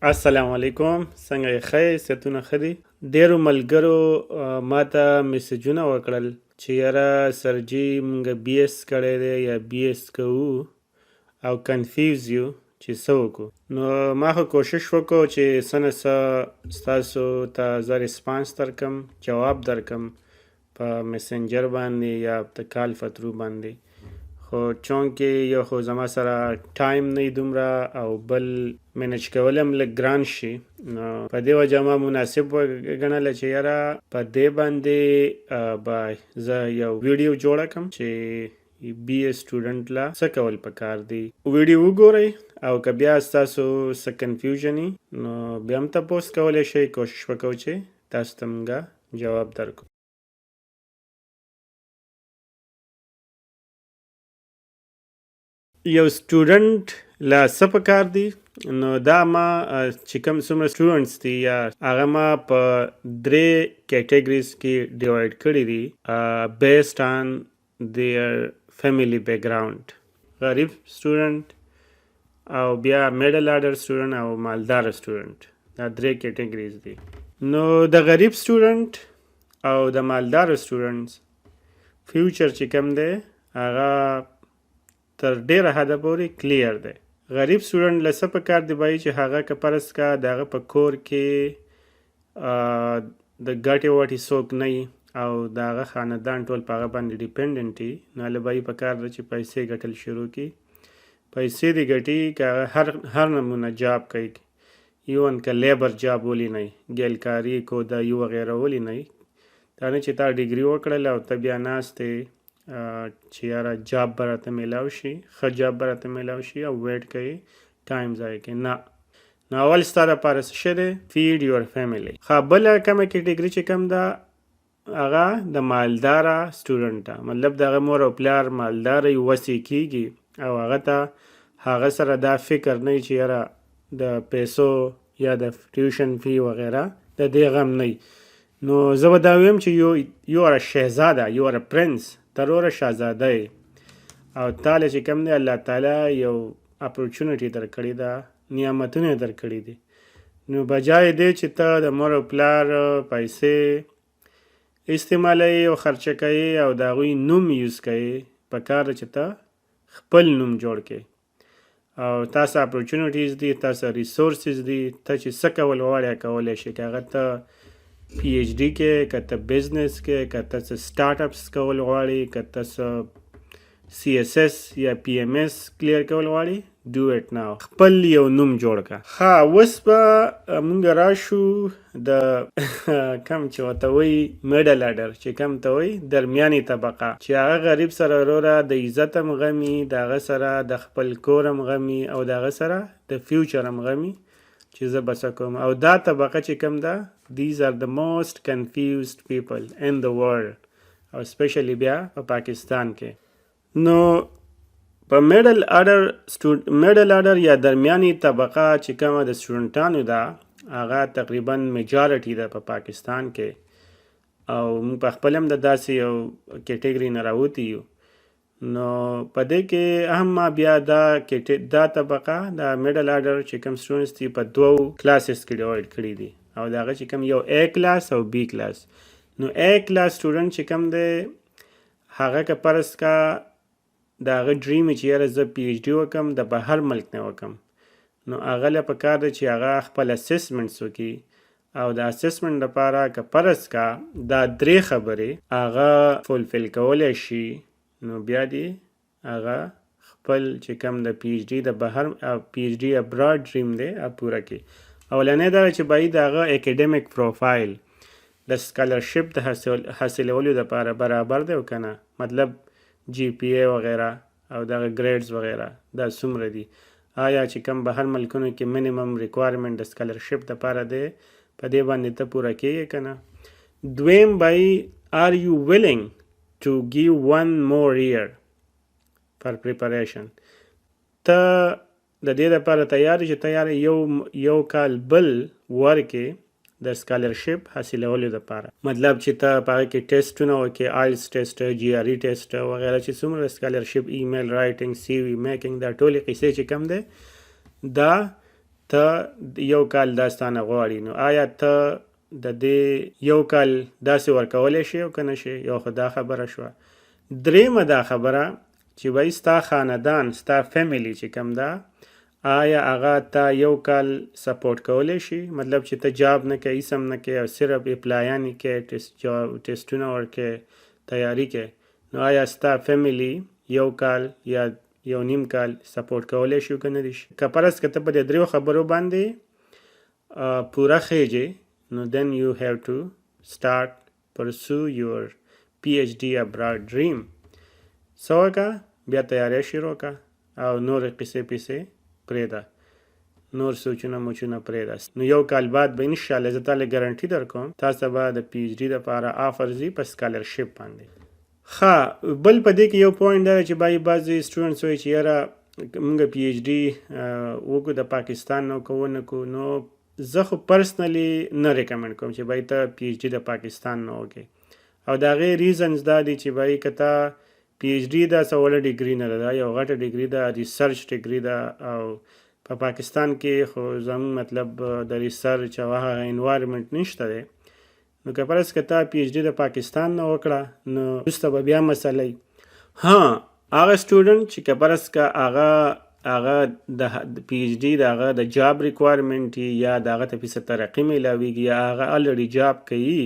السلام علیکم، څنګه یې ښه صحتونه ښه دي؟ ډېرو ملګرو ما ته میسجونه وکړل چې یاره سرجي مونږ بي ایس کړی دی یا بي ایس کوو او کنفیوز یو چې څه وکړو. نو ما خو کوشش وکړو چې څه نه څه ستاسو ته زه ریسپانس درکم، جواب درکم په میسنجر باندې یا د کال فترو باندې. خو چونکې یو خو زما سره ټایم نه دومره او بل مینج کول هم لږ ګران شي، نو په دې وجه ما مناسب وګڼله چې یاره په دې باندې به زه یو ویډیو جوړه کړم چې بي اے سټوډنټ لا څه کول پکار دي. ویډیو وګورئ او که بیا ستاسو څه کنفیوژن وي نو بیا هم تپوس کولی شئ. کوشش وکړو چې تاسو ته موږ جواب درکړو. یو سټوډنټ لا څه پکار دي؟ نو دا ما چې کوم څومره سټوډنټس دي یا هغه ما په 3 کیټګریز کې ډیوایډ کړي دي بیسډ آن دیئر فیملی بیکګراوند. غریب سټوډنټ او بیا میډل آرډر سټوډنټ او مالدار سټوډنټ، دا 3 کیټګریز دي. نو د غریب سټوډنټ او د مالدار سټوډنټس فیوچر چې کوم دی هغه تر ډیره حده پورې کلیر دی. غریب سټوډنټ له څه پکار دی بای چې هغه که فرض کا د هغه په کور کې د ګټې وټې څوک نه وي او د هغه خاندان ټول په هغه باندې ډیپینډنټ وي، نو هله به یې پکار ده چې پیسې ګټل شروع کړي. پیسې دې ګټي که هغه هر نمونه جاب کوي، ایون که لیبر جاب ولی نه وي، ګیلکاري کودایي وغیره ولی نه وي. دا نه چې تا ډیګري وکړله او ته بیا ناست یې چې یاره جاب به راته میلاو شي، ښه جاب به راته میلاو شي او ویټ کوي، ټایم ضایع کوي. نه، نو اول ستا دپاره څه شی دی؟ فیډ یور فیملی. ښه، بله کومه کیټګري چې کوم ده هغه د مالداره سټوډنټ ده، مطلب د هغه مور او پلار مالداره یې وسې کیږي او هغه ته هغه سره دا فکر نه چې یاره د پیسو یا د ټیوشن فی وغیره د دې غم نه وي. نو زه به دا ویم چې یو اره شهزاده، یو اره پرنس، تروره شهزاده یې او تاله چې کوم دی الله تعالی یو اپورچونټي درکړې ده، نعمتونه یې درکړي دي. نو بجای دی چې ته د مور او پلار پیسې استعمالوي او خرچه کوي او د هغوی نوم یوز کوي، پکار ده چې ته خپل نوم جوړ کړې او تاسو اپورچونټیز دي، تاسو ریسورسز دي، ته چې څه کول غواړې کولی شي. که هغه ته پی ایچ ډي کې، که ته بزنس کې، که ته څه سټارټ اپس کول غواړې، که ته څه سی ایس ایس یا پی ایم ایس کلیر کول غواړې، ډو اټ ناو. خپل یو نوم جوړ کړه. ښه، اوس به مونږ راشو د کم چې ورته وایي میډل آرډر، چې کم ته وایي درمیاني طبقه، چې هغه غریب سره وروره د عزت هم غمي، د هغه سره د خپل کور هم غمي او د هغه سره د فیوچر هم غمي چې زه به څه کوم. او دا طبقه چې کوم ده، these are the most confused people in the world او especially بیا په پاکستان کې. نو په میډل آرډر یا درمیاني طبقه چې کومه د سټوډنټانو ده هغه تقریبا میجارټي ده په پاکستان کې او موږ په خپل هم د داسې یو کیټګري نه راوتي یو. نو په دې کې هم بیا دا طبقه د میډل آرډر چې کوم سټوډنټس دي په 2 کلاسز کې ډیوایډ کړي دي او د هغه چې کوم یو A کلاس او B کلاس. نو A کلاس سټوډنټ چې کوم دی هغه که فرض کا د هغه ډریم چې یاره زه پی ایچ ډي وکړم د بهر ملک نه وکړم، نو هغه له پکار دی چې هغه خپل اسسمنټس وکړي او د اسسمنټ لپاره که فرض کا دا 3 خبرې هغه فولفل کولی شي، نو بیا دی هغه خپل چې کوم د پی ایچ ډي د بهر پی ایچ ډي ابراډ ډریم دی پوره کړي. اولنی دا چې باید د هغه اکیډمیک پروفایل د سکالرشپ د حاصلولو لپاره برابر دی او که نه، مطلب جی پی ای وغیره او دغه ګریډز وغیره دا څومره دي، آیا چې کوم بهر ملکونو کې منیمم ریکوایرمنټ د سکالرشپ لپاره دی په دې باندې ته پوره کیږي که نه. دویم بای آر یو ویلنګ to give one more year for preparation. ته د دې لپاره تیار چې تیار یو کال بل ورکې د سکالرشپ حاصلولو لپاره، مطلب چې ته په هغه کې ټیسټونه وکړې، آیلټس ټیسټ، جی آر ای ټیسټ وغیره چې څومره سکالرشپ، ایمیل رایټینګ، سی وي میکینګ، دا ټولې قصې چې کم دی دا ته یو کال دا ستانه غواړي، نو آیا ته د دې یو کال داسې ورکولی شي او که نه شي؟ یو خو دا خبره شوه. درېیمه دا خبره چې وایي ستا خاندان، ستا فیملی چې کوم ده، آیا هغه ته یو کال سپورټ کولی شي؟ مطلب چې ته جاب نه کوې، هیڅ هم نه کوې او صرف اپلایانې کوې، ټیسټونه ورکوې، تیاری کوې، نو آیا ستا فیملی یو کال یا یو نیم کال سپورټ کولی شي که نه دي شي؟ که فرض که ته په دې دریو خبرو باندې پوره خیجې، نو then you have to start pursue your PhD abroad dream. سو وکړه، بیا تیاری شروع کړه او نور قصې پیسې پرېږده، نور سوچونه موچونه پرېږده. نو یو کال بعد به انشاءالله زه تاله ګارنټي در کوم تاسو به د پی ایچ ډي دپاره آفر ځي په سکالرشپ باندې. ښه، بل په دې کې یو پوینټ دا چې بعضې سټوډنټس وایي چې یاره موږ پی ایچ ډي وکړو د پاکستان نه که ونه کړو، نو زه خو پرسنلی نه ریکمنډ کوم چې بای ته پی ایچ ډي د پاکستان نه وکړې. او د هغې ریزنز دا دي چې بای که ته پی ایچ ډي دا څه وړه ډیګري نه ده، دا یو غټه ډیګري ده، ریسرچ ډیګري ده، او په پاکستان کې خو زموږ مطلب د ریسرچ او هغه انوایرمنټ نشته دی. نو که فرض که ته پی ایچ ډي د پاکستان نه وکړه، نو وروسته به بیا مسله وي. هغه سټوډنټ چې که فرض که هغه د پی ایچ ډي د هغه د جاب ریکوایرمنټ یا د هغه ته پیسه ترقي میلاویږي یا هغه الریډي جاب کوي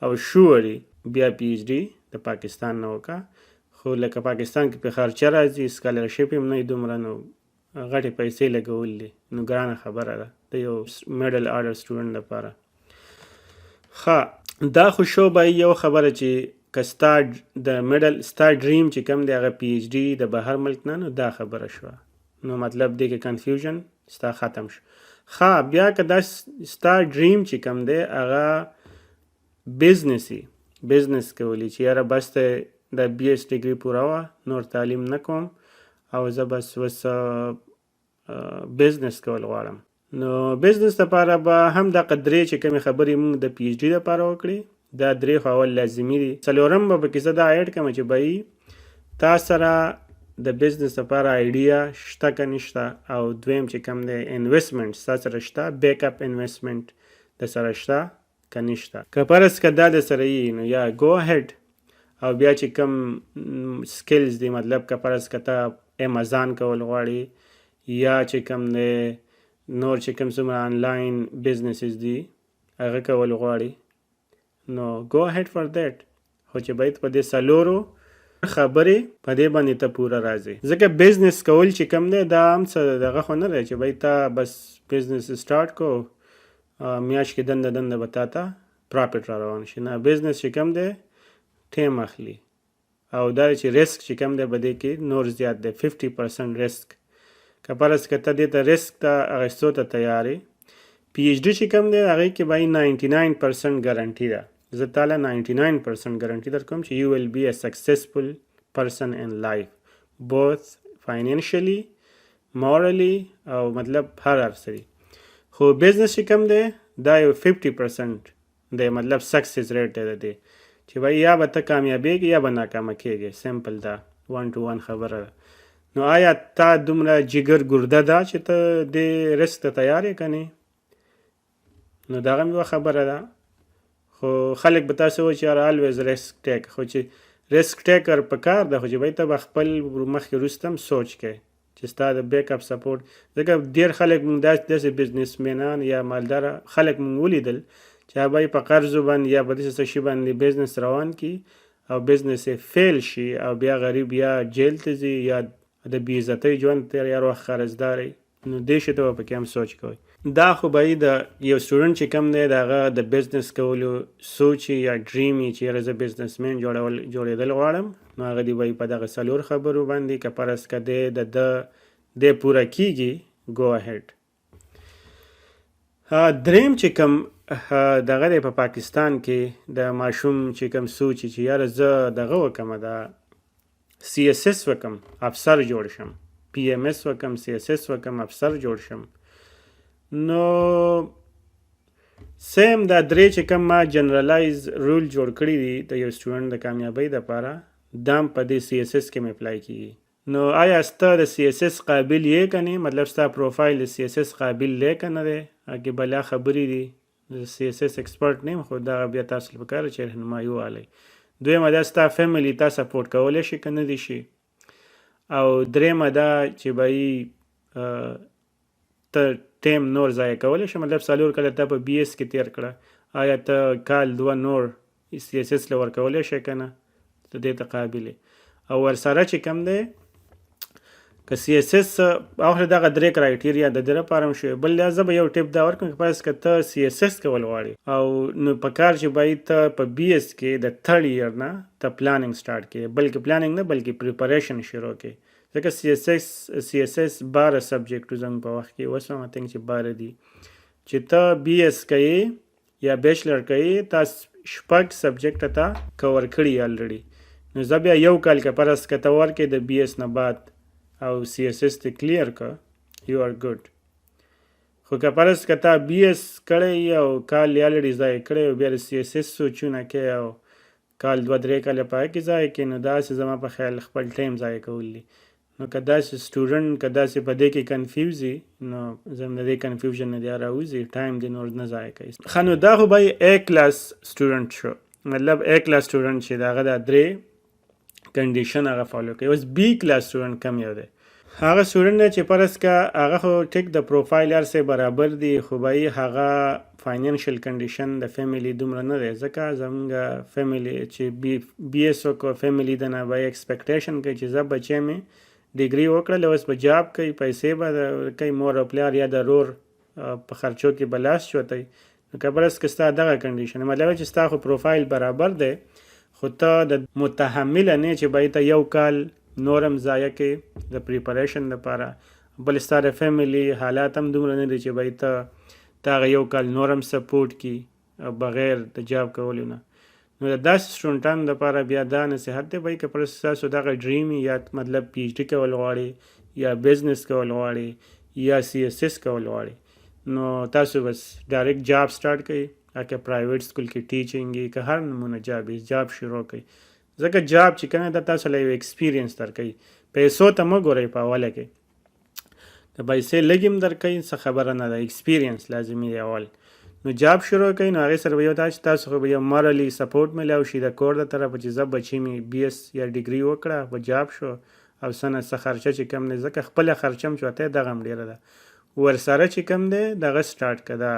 او شوري، بیا پی ایچ ډي د پاکستان نه وکړه. خو لکه پاکستان کې په خرچه راځي، سکالرشپ هم نه دومره، نو غټې پیسې لګول دي، نو ګرانه خبره ده د یو میډل آرډر سټوډنټ لپاره. ښه، دا خو شو به یو خبره چې که ستا د میډل ستا ډریم چې کوم دی هغه پی ایچ ډي د بهر ملک نه، نو دا خبره شوه، نو مطلب دی کې کنفیوژن ستا ختم شو. ښه، بیا که دا ستا ډریم چې کوم دی هغه بزنسي، بزنس کولی چې یاره بس ته د بی ایس ډیګري پوره وه، نور تعلیم نه کوم او زه بس اوس بزنس کول غواړم، نو بزنس دپاره به هم دغه درې چې کومې خبرې موږ د پی ایچ ډي دپاره وکړې، دا درې خو اول لازمي دي. څلورم به پکې زه دا ایډ کړم چې بهی تا سره د بزنس لپاره آیډیا شته که نشته، او دویم چې کوم دی انویسټمنټ ستا سره شته، بیک اپ انویسټمنټ د سره شته که نشته. که فرض که دا د سره یي، نو یا گو هیډ. او بیا چې کوم سکلز دی، مطلب که فرض که ته امازان کول غواړي یا چې کوم دی نور چې کوم څومره آنلاین بزنسز دي هغه کول غواړي، نو گو هیډ فار دیټ. خو چې باید په دې څلورو خبرې په دې باندې ته پوره راځي، ځکه بزنس کول چې کوم دی دا هم څه دغه خو نه دی چې باید ته بس بزنس سټارټ کو میاشت کې دنده به تا ته پراپټ را روان شي. نه، بزنس چې کوم دی ټیم اخلي، او دا چې ریسک چې کوم دی په دې کې نور زیات دی، 50% ریسک. که فرض که ته دې ته ریسک ته اخیستو ته تیار یې، پی ایچ ډي چې کوم دی هغې کې به 99% ګارنټي ده. زه تاله 99% ګارنټي در کوم چې you will be a successful person in life, both financially, morally او مطلب هر سری. خو بزنس چې کوم دی دا یو 50% دی، مطلب سکسیس ریټ دی د دې چې بھائی یا به ته کامیابېږي یا به ناکامه کېږي، سمپل ده، 1 to 1 خبره ده. نو آیا تا دومره جګر ګرده ده چې ته دې رسک ته تیار یې که نه؟ نو دغه هم یوه خبره ده. خو خلک به تاسو وایي چې یاره الویز ریسک ټیک، خو چې ریسک ټیکر په کار ده، خو چې بھائی ته به خپل مخکې وروسته هم سوچ کوې چې ستا د بیک اپ سپورټ. ځکه ډېر خلک مونږ داسې بزنسمینان یا مالداره خلک مونږ ولیدل چې هغه په قرضو باندې یا په داسې څه شي باندې بزنس روان کړي او بزنس یې فیل شي او بیا غریب یا جیل ته ځي یا د بې عزتۍ ژوند تېر هر وخت قرضدار وي. نو دې شي ته به پکې هم سوچ کوئ. دا خو به د یو سټوډنټ چې کوم دی د هغه د بزنس کولو سوچ یا ډریم یې چې یاره زه بزنسمین جوړېدل غواړم، نو هغه دې وایي په دغه څلور خبرو باندې که فرض که دی پوره کېږي ګو اهیډ. دریم چې کوم دغه دی په پاکستان کې د ماشوم چې کوم سوچ چې یاره زه دغه وکم دا سی ایس ایس وکم افسر جوړ شم، پی ایم ایس وکم سی ایس ایس وکم افسر جوړ شم، نو سیم دا درې چې کوم ما جنرالایز رول جوړ کړي دي د یو سټوډنټ د کامیابۍ دپاره، دا هم په دې سی ایس ایس کې مې اپلای کېږي. نو آیا ستا د سی اس اس قابل یې که نه، مطلب ستا پروفایل د سی اس اس قابل دی که نه دی، هغې بلا خبرې دي. سی اس اس ایکسپرټ نه یم، خو دغه بیا تاسو له پکار چې رهنمایي ووالئ. دویمه دا ستا فیملی تا سپورټ کولی شي که نه دی شي. او دریمه دا چې به ته ټیم نور ضایع کولی شي، مطلب 4 کاله ته په بي ایس کې تیر کړه، آیا ته کال 2 نور سی اس ایس له ورکولی شي که نه، ته دې ته قابل یې. او ورسره چې کوم دی که سی اس اس اخر دغه 3 کرایټیریا د دې لپاره هم شوی. بل زه به یو ټیپ دا ورکړم چې پس که ته سی اس اس کول غواړې او نو په کار چې باید ته په بي ایس کې د 3rd ایئر نه ته پلانینګ سټارټ کړې، بلکې پلانینګ نه بلکې پریپریشن شروع کړې، ځکه سی اس اس 12 سبجیکټو زموږ په وخت کې اوس هم آی تھنک چې 12 دي. چې ته بي ایس کوې یا بیچلر کوې، تا 6 سبجیکټه ته کور کړي الریډي. نو زه بیا یو کال که پرس که ته ورکې د بي ایس نه بعد او سی اس اس ته کلیر که یو آر ګډ. خو که پرس که تا بي ایس کړی او کال یې الریډي ضایع کړی او بیا د سی اس اس سوچونه کوې او کال 2-3 کاله په هغې کې ضایع کړې، نو داسې زما په خیال خپل ټایم ضایع کول دي. نو که داسې سټوډنټ که داسې په دې کې کنفیوز وي، نو زه هم د دې کنفیوژن نه بیا راوځي، ټایم دې نور نه ضایع کوي. ښه نو دا خو به A کلاس سټوډنټ شو، مطلب A کلاس سټوډنټ چې د هغه دا 3 کنډیشن هغه فالو کوي. اوس بی کلاس سټوډنټ کم یو دی، هغه سټوډنټ دی چې فرض کا هغه خو ټیک د پروفایل هر څه برابر دي، خو به هغه فاینانشل کنډیشن د فیملی دومره نه دی، ځکه زموږ فیملی چې بی ایس وکړو فیملی د نه به ایکسپیکټیشن کوي چې زه بچی مې ډیګري وکړل، اوس به جاب کوي، پیسې به کوي، مور او پلار یا د رور په خرچو کې به لاس چوتی. نو که فرض که ستا دغه کنډیشن مطلب چې ستا خو پروفایل برابر دی، خو ته د متحمله نه چې باید ته یو کال نورم ضایع کې د پریپریشن لپاره، بل ستا د فیملی حالات هم دومره نه دي چې باید ته هغه یو کال نورم سپورټ کړي بغیر د جاب کولو نه. نو د داسې سټوډنټانو لپاره بیا دا نصیحت دی باید که پر ستاسو دغه ډریم یا مطلب پی ایچ ډي کول غواړئ یا بزنس کول غواړئ یا سی اس اس کول غواړئ، نو تاسو بس ډایرکټ جاب سټارټ کړئ، که پرایویټ سکول کې ټیچینګ که هر نمونه جاب شروع کړئ، ځکه جاب چې کنه دا تاسو له یو ایکسپیرینس درکوي. پیسو ته مه ګورئ په اوله کې، که پیسې لږ هم درکوي څه خبره نه ده، ایکسپیرینس لازمي دی اول. نو جاب شروع کړئ، نو هغې سره به یو دا چې تاسو خو به یو مورلی سپورټ میلاو شي د کور د طرفه چې زه بچي مې بي ایس یا ډیګري وکړه به جاب شو او څه خرچه چې کم دی، ځکه خپله خرچه هم چوتی دغه هم ډېره ده، ورسره چې کم دی دغه سټارټ که دا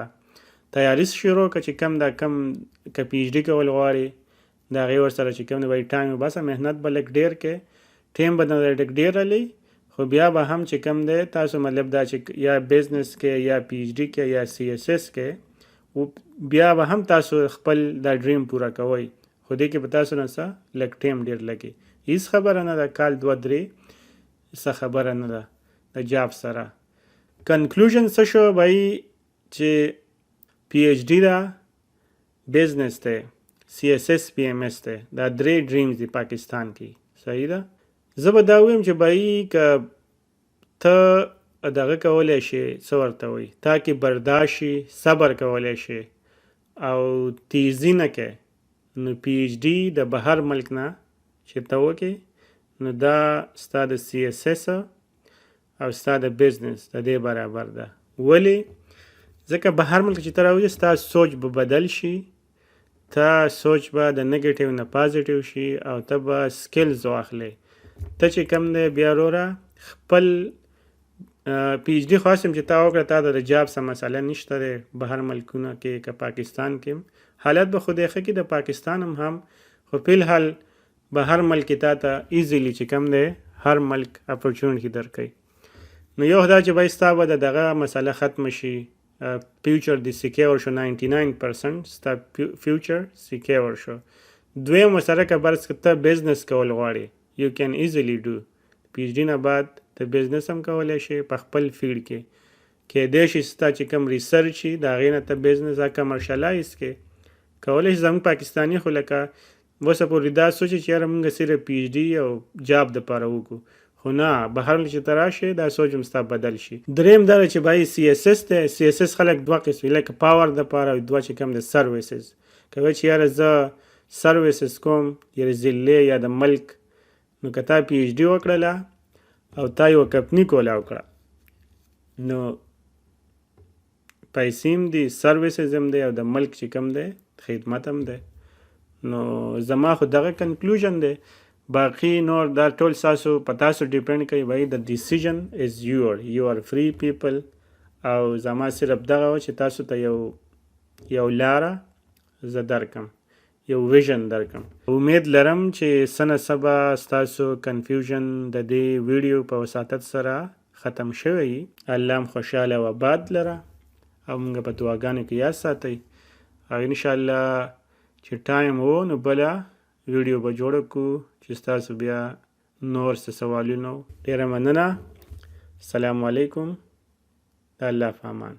تیاری شروع که چې کم دا کم که پی ایچ ډي کول غواړي د هغې ورسره چې کم دی وایي ټایم بسه محنت به لږ ډېر کې، ټیم به نه لږ ډېر رلی، خو بیا به هم چې کم دی تاسو مطلب دا چې یا بزنس کې یا پی ایچ ډي کې یا سی اس اس کې بیا به هم تاسو خپل دا ډریم پوره کوئ، خو دې کې به تاسو نه څه لږ ټیم ډېر لګي. هیڅ خبره نه ده، کال 2-3 څه خبره نه ده د جاب سره. کنکلوژن څه شو بھائی چې پی ایچ ډي ده، بزنس ده، سی ایس ایس پی ایم ایس ده، دا 3 ډریمز دي پاکستان کې، صحیح ده. زه به دا ویم چې بھائی که ته دغه کولی شي څه ورته وایي تا کې برداشت شي، صبر کولی شي او تیزی نه کې، نو پی ایچ ډي د بهر ملک نه چې ته وکې نو دا ستا د سی ایس ایس او ستا د بزنس د دې برابر ده. ولې؟ ځکه بهر ملک چې ته راوځې ستا سوچ به بدل شي، تا سوچ به د نګیټیو نه پازیټیو شي او ته به سکلز واخلې. ته چې کم دی بیا وروره خپل پی ایچ ډي خو هسې چې تا وکړه تا د جاب څه مسله نشته دی بهر ملکونه کې که پاکستان کې حالت به خو دی ښه کې د پاکستان هم خو فی الحال بهر ملک تا ته ایزیلی چې کم دی هر ملک اپورچونټي درکوي. نو یو دا چې بای ستا به د دغه مسله ختمه شي، فیوچر دی سیکیور شو، 99% ستا فیوچر سیکیور شو. دویم سره که برس که ته بزنس کول غواړې یو کین ایزیلی ډو، پی ایچ ډي نه بعد ته بزنس هم کولی شي په خپل فیلډ کې، کیدای شي ستا چې کوم ریسرچ شي د هغې نه ته بزنس کمرشلایز کې کولی شي. زموږ پاکستاني خو لکه اوسه پورې دا سوچي چې یاره مونږ صرف پی ایچ ډي او جاب دپاره وکړو، خو نه بهر چې ته راشې دا سوچ هم ستا بدل شي. دریم دا چې بای سی اس اس دی، سی اس اس خلک 2 قسمي لکه پاور دپاره او 2 چې کوم د سرویسز، که وایي چې یاره زه سرویسز کوم یا ضلع یا د ملک، نو که تا پی ایچ ډي وکړله او تا یو کمپني کولاو کړه نو پیسې هم دي سرویسز هم دی او د ملک چې کوم دی خدمت هم دی. نو زما خو دغه کنکلوژن دی. باقي نور دا ټول تاسو په تاسو ډیپینډ کوي بھائی د ډیسیژن از یو آر فری پیپل. او زما صرف دغه و چې تاسو ته یو لاره زه درکم یو ویژن درکم. امید لرم چې سنه سبا ستاسو کنفیوژن د دې ویډیو په وساتت سره ختم شوی. الله هم خوشحاله و آباد لره او موږ په دعاګانو کې یاد ساتئ او انشاءالله چې ټایم وو نو بله ویډیو به جوړه کړو چې ستاسو بیا نور څه سوالونه. ډېره مننه. السلام علیکم. د الله په امان.